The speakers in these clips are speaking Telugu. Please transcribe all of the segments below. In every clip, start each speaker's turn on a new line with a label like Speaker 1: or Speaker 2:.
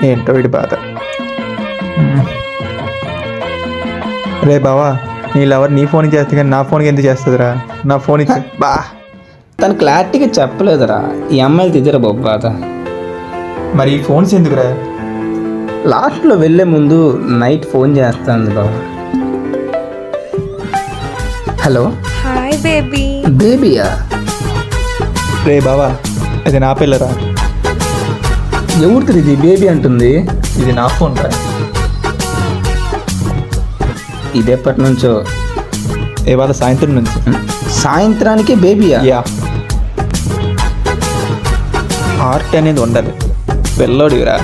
Speaker 1: ఏంటో వీడి బాధ. రే బావా, నీ లవర్ నీ ఫోన్కి చేస్తే కానీ నా ఫోన్కి ఎందుకు చేస్తుందిరా? నా ఫోన్ ఇచ్చి బా.
Speaker 2: తను క్లారిటీగా చెప్పలేదురా, ఈ అమ్మాయిలు తిద్దరా బాబు బాధ.
Speaker 1: మరి ఈ ఫోన్స్ ఎందుకురా?
Speaker 2: లాస్ట్లో వెళ్ళే ముందు నైట్ ఫోన్ చేస్తాను బాబు. Hello
Speaker 3: hi baby.
Speaker 2: బేబీయా?
Speaker 1: రే బావా, ఇది నా పిల్లరా.
Speaker 2: ఎవరితో ఇది బేబీ అంటుంది?
Speaker 1: ఇది నా ఫోన్ రా.
Speaker 2: ఇది ఎప్పటి నుంచో?
Speaker 1: ఇవాళ సాయంత్రం నుంచి.
Speaker 2: సాయంత్రానికి బేబీయా?
Speaker 1: యా, హార్ట్ అనేది ఉండాలి. పిల్లోడిరా.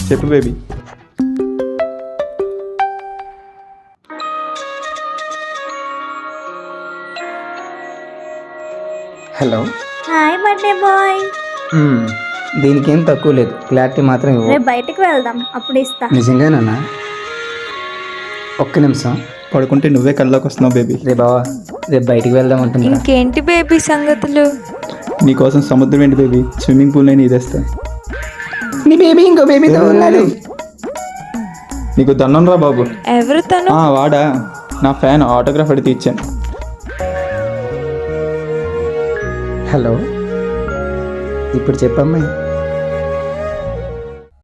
Speaker 1: చెప్పు baby.
Speaker 2: Hello.
Speaker 3: Hi birthday boy.
Speaker 2: దీనికి ఏం తక్కువ లేదు, క్లారిటీ మాత్రం ఇవ్వు.
Speaker 3: రేపు బయటకు వెళ్దాం, అప్పుడు ఇస్తా.
Speaker 2: నిజంగానా? ఒక్క నిమిషం.
Speaker 1: పడుకుంటే నువ్వే కల్లోకి వస్తున్నావు బేబీ.
Speaker 2: రే బావా, రేపు బయటికి వెళ్దాం అంటున్నా.
Speaker 3: ఇంకేంటి బేబీ సంగతులు?
Speaker 1: నీకోసం సముద్రం ఏంటి బేబీ, స్విమ్మింగ్ పూల్ నేను ఇదేస్తా.
Speaker 2: నీ బేబీ ఇంకో బేబీతో ఉన్నాడు.
Speaker 1: నీకు దండం రా బాబు.
Speaker 3: ఎవరు తను?
Speaker 1: వాడా, నా ఫ్యాన్, ఆటోగ్రాఫ్ అడిగి ఇచ్చాను.
Speaker 2: హలో, ఇప్పుడు చెప్పమ్మాయి.